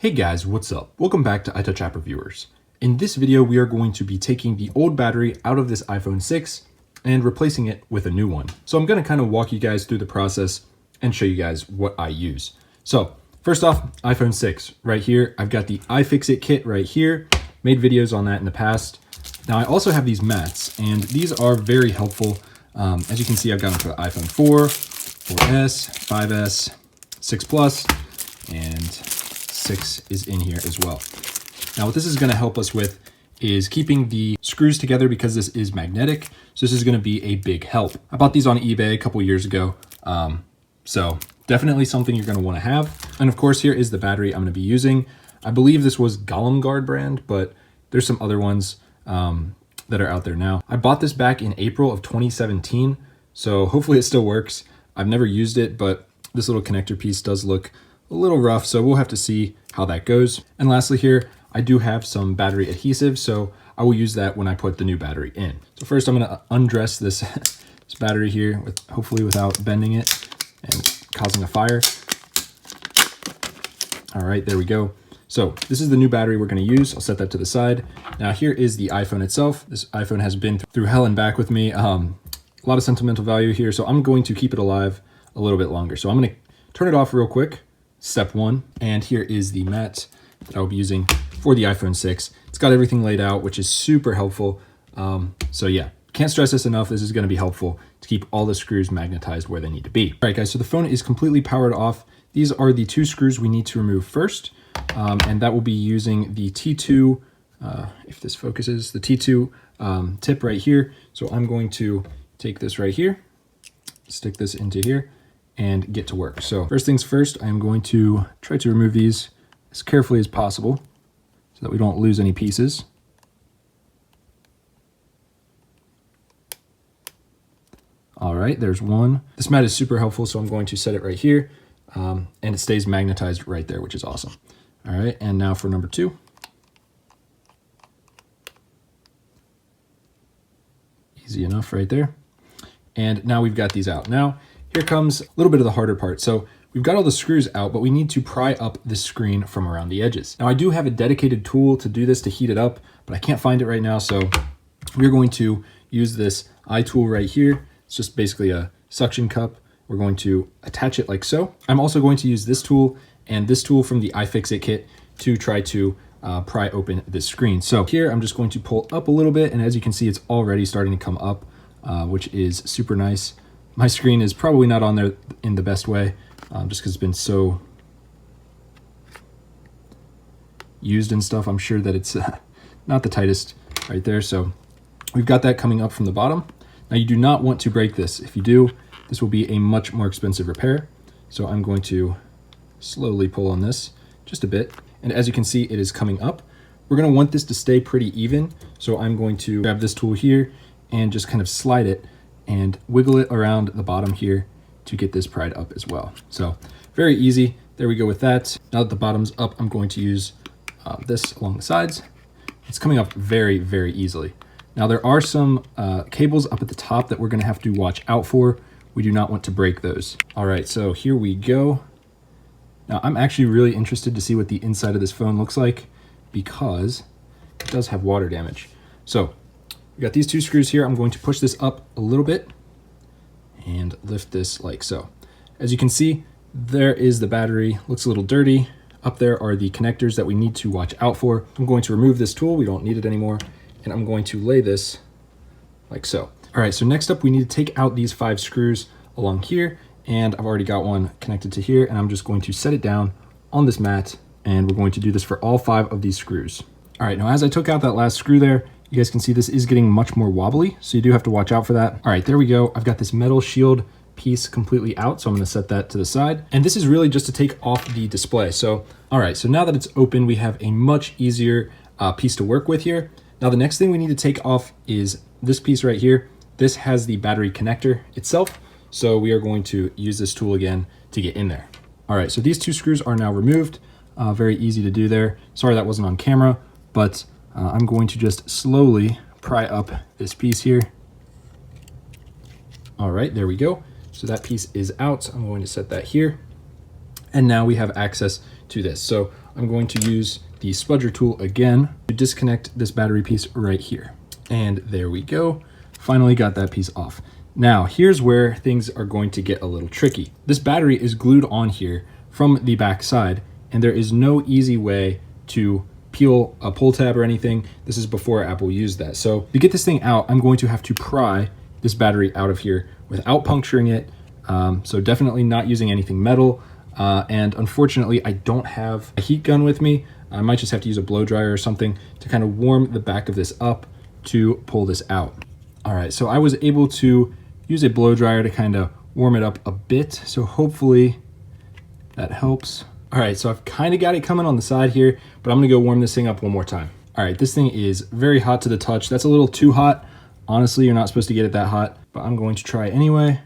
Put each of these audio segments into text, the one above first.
Hey guys, what's up? Welcome back to iTouch App Reviewers. In this video, we are going to be taking the old battery out of this iPhone 6 and replacing it with a new one. So I'm going to kind of walk you guys through the process and show you guys what I use. So first off, iPhone 6 right here. I've got the iFixit kit right here. Made videos on that in the past. Now I also have these mats, and these are very helpful. As you can see, I've got them for the iPhone 4, 4S, 5S, 6 Plus, and 6 is in here as well. Now what this is going to help us with is keeping the screws together because this is magnetic. So this is going to be a big help. I bought these on eBay a couple years ago. So definitely something you're going to want to have. And of course, here is the battery I'm going to be using. I believe this was Golem Guard brand, but there's some other ones that are out there now. I bought this back in April of 2017. So hopefully it still works. I've never used it, but this little connector piece does look a little rough, so we'll have to see how that goes. And lastly here, I do have some battery adhesive, so I will use that when I put the new battery in. So first I'm gonna undress this, this battery here, hopefully without bending it and causing a fire. All right, there we go. So this is the new battery we're gonna use. I'll set that to the side. Now here is the iPhone itself. This iPhone has been through hell and back with me. A lot of sentimental value here, so I'm going to keep it alive a little bit longer. So I'm gonna turn it off real quick. Step one, and here is the mat that I'll be using for the iPhone 6. It's got everything laid out, which is super helpful. So yeah, can't stress this enough. This is going to be helpful to keep all the screws magnetized where they need to be. All right, guys, so the phone is completely powered off. These are the two screws we need to remove first, and that will be using the T2, if this focuses, the T2 tip right here. So I'm going to take this right here, stick this into here, and get to work. So first things first, I'm going to try to remove these as carefully as possible so that we don't lose any pieces. All right, there's one. This mat is super helpful, so I'm going to set it right here, and it stays magnetized right there, which is awesome. All right, and now for number two. Easy enough right there. And now we've got these out. Now, here comes a little bit of the harder part. So we've got all the screws out, but we need to pry up this screen from around the edges. Now I do have a dedicated tool to do this, to heat it up, but I can't find it right now. So we're going to use this eye tool right here. It's just basically a suction cup. We're going to attach it like so. I'm also going to use this tool and this tool from the iFixit kit to try to pry open this screen. So here I'm just going to pull up a little bit, and as you can see, it's already starting to come up, which is super nice. My screen is probably not on there in the best way, just because it's been so used and stuff. I'm sure that it's not the tightest right there. So we've got that coming up from the bottom. Now you do not want to break this. If you do, this will be a much more expensive repair. So I'm going to slowly pull on this just a bit. And as you can see, it is coming up. We're going to want this to stay pretty even. So I'm going to grab this tool here and just kind of slide it and wiggle it around the bottom here to get this pried up as well. So very easy. There we go with that. Now that the bottom's up, I'm going to use this along the sides. It's coming up very, very easily. Now there are some cables up at the top that we're gonna have to watch out for. We do not want to break those. All right, so here we go. Now I'm actually really interested to see what the inside of this phone looks like because it does have water damage. So we got these two screws here. I'm going to push this up a little bit and lift this like so. As you can see, there is the battery. Looks a little dirty. Up there are the connectors that we need to watch out for. I'm going to remove this tool. We don't need it anymore. And I'm going to lay this like so. All right, so next up, we need to take out these 5 screws along here. And I've already got one connected to here. And I'm just going to set it down on this mat. And we're going to do this for all 5 of these screws. All right, now as I took out that last screw there, you guys can see this is getting much more wobbly, so you do have to watch out for that. All right, there we go. I've got this metal shield piece completely out, so I'm gonna set that to the side. And this is really just to take off the display. So, all right, so now that it's open, we have a much easier piece to work with here. Now, the next thing we need to take off is this piece right here. This has the battery connector itself, so we are going to use this tool again to get in there. All right, so these 2 screws are now removed. Very easy to do there. Sorry that wasn't on camera, but I'm going to just slowly pry up this piece here. All right, there we go. So that piece is out. I'm going to set that here. And now we have access to this. So I'm going to use the spudger tool again to disconnect this battery piece right here. And there we go. Finally got that piece off. Now, here's where things are going to get a little tricky. This battery is glued on here from the back side, and there is no easy way to peel a pull tab or anything. This is before Apple used that. So to get this thing out, I'm going to have to pry this battery out of here without puncturing it. So definitely not using anything metal. And unfortunately, I don't have a heat gun with me. I might just have to use a blow dryer or something to kind of warm the back of this up to pull this out. All right, so I was able to use a blow dryer to kind of warm it up a bit. So hopefully that helps. All right, so I've kind of got it coming on the side here, but I'm gonna go warm this thing up one more time. All right, this thing is very hot to the touch. That's a little too hot. Honestly, you're not supposed to get it that hot, but I'm going to try anyway.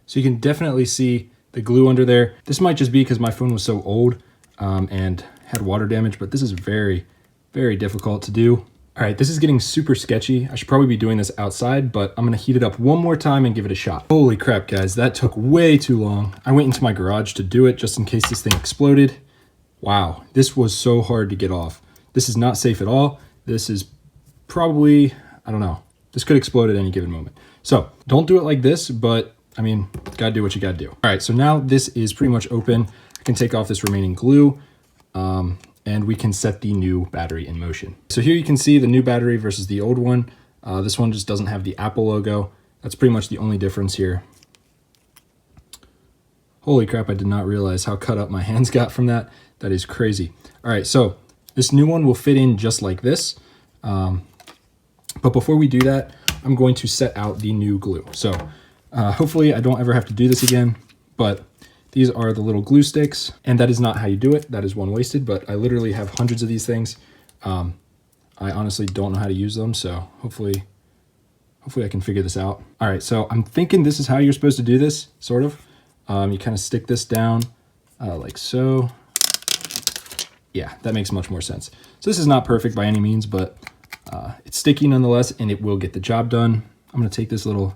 So you can definitely see the glue under there. This might just be because my phone was so old and had water damage, but this is very, very difficult to do. All right, this is getting super sketchy. I should probably be doing this outside, but I'm gonna heat it up one more time and give it a shot. Holy crap, guys, that took way too long. I went into my garage to do it just in case this thing exploded. Wow, this was so hard to get off. This is not safe at all. This is probably, I don't know, this could explode at any given moment. So don't do it like this, but I mean, gotta do what you gotta do. All right, so now this is pretty much open. I can take off this remaining glue and we can set the new battery in motion. So here you can see the new battery versus the old one. This one just doesn't have the Apple logo. That's pretty much the only difference here. Holy crap, I did not realize how cut up my hands got from that. That is crazy. All right, so this new one will fit in just like this. But before we do that, I'm going to set out the new glue. So hopefully I don't ever have to do this again, but these are the little glue sticks, and that is not how you do it. That is one wasted, but I literally have hundreds of these things. I honestly don't know how to use them, so hopefully I can figure this out. All right, so I'm thinking this is how you're supposed to do this, sort of. You kind of stick this down like so. Yeah, that makes much more sense. So this is not perfect by any means, but it's sticky nonetheless, and it will get the job done. I'm gonna take this little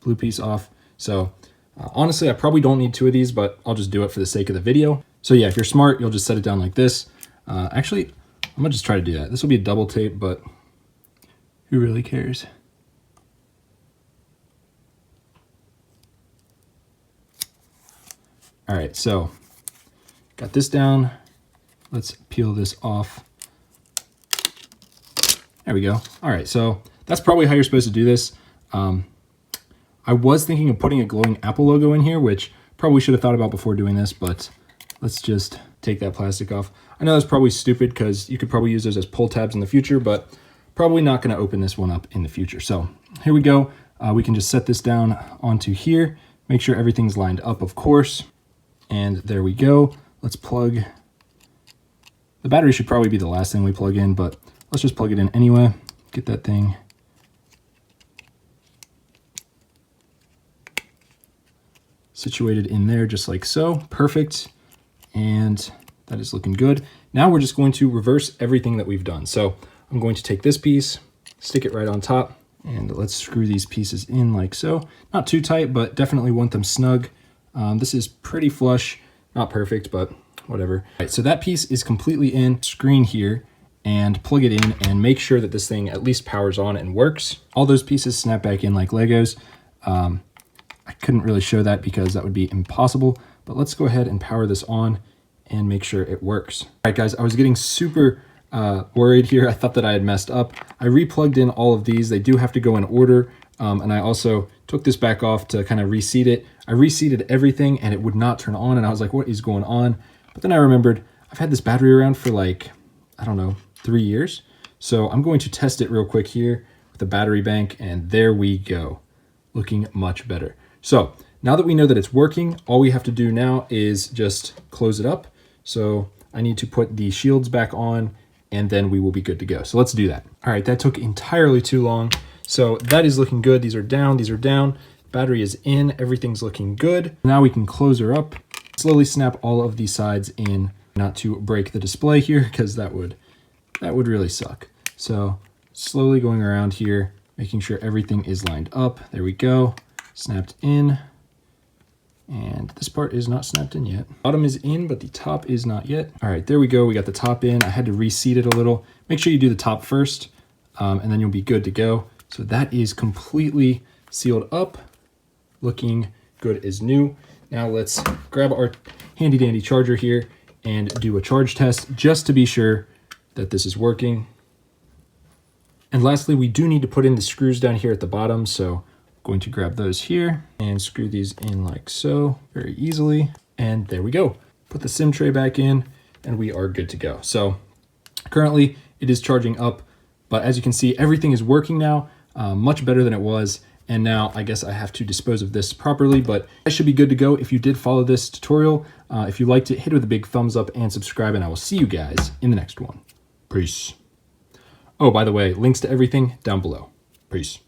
blue piece off. So honestly, I probably don't need 2 of these, but I'll just do it for the sake of the video. So yeah, if you're smart, you'll just set it down like this. Actually, I'm gonna just try to do that. This will be a double tape, but who really cares? All right, so got this down. Let's peel this off. There we go. All right, so that's probably how you're supposed to do this. I was thinking of putting a glowing Apple logo in here, which probably should have thought about before doing this, but let's just take that plastic off. I know that's probably stupid because you could probably use those as pull tabs in the future, but probably not gonna open this one up in the future. So here we go. We can just set this down onto here. Make sure everything's lined up, of course. And there we go. Let's plug. The battery should probably be the last thing we plug in, but let's just plug it in anyway. Get that thing situated in there just like so. Perfect. And that is looking good. Now we're just going to reverse everything that we've done. So I'm going to take this piece, stick it right on top, and let's screw these pieces in like so. Not too tight, but definitely want them snug. This is pretty flush, not perfect, but whatever. All right, so that piece is completely in. Screen here and plug it in and make sure that this thing at least powers on and works. All those pieces snap back in like Legos. I couldn't really show that because that would be impossible, but let's go ahead and power this on and make sure it works. All right, guys, I was getting super worried here. I thought that I had messed up. I replugged in all of these. They do have to go in order. And I also took this back off to kind of reseat it. I reseated everything and it would not turn on. And I was like, what is going on? But then I remembered I've had this battery around for like, I don't know, 3 years. So I'm going to test it real quick here with the battery bank. And there we go. Looking much better. So now that we know that it's working, all we have to do now is just close it up. So I need to put the shields back on and then we will be good to go. So let's do that. All right, that took entirely too long. So that is looking good. These are down, these are down. Battery is in, everything's looking good. Now we can close her up, slowly snap all of these sides in, not to break the display here because that would that would really suck. So slowly going around here, making sure everything is lined up. There we go, snapped in. And this part is not snapped in yet. Bottom is in, but the top is not yet. All right, there we go. We got the top in. I had to reseat it a little. Make sure you do the top first, and then you'll be good to go. So that is completely sealed up, looking good as new. Now let's grab our handy dandy charger here and do a charge test just to be sure that this is working. And lastly, we do need to put in the screws down here at the bottom. So going to grab those here and screw these in like so, very easily. And there we go. Put the SIM tray back in and we are good to go. So currently it is charging up, but as you can see, everything is working now, much better than it was. And now I guess I have to dispose of this properly, but I should be good to go if you did follow this tutorial. If you liked it, hit it with a big thumbs up and subscribe, and I will see you guys in the next one. Peace. Oh, by the way, links to everything down below. Peace.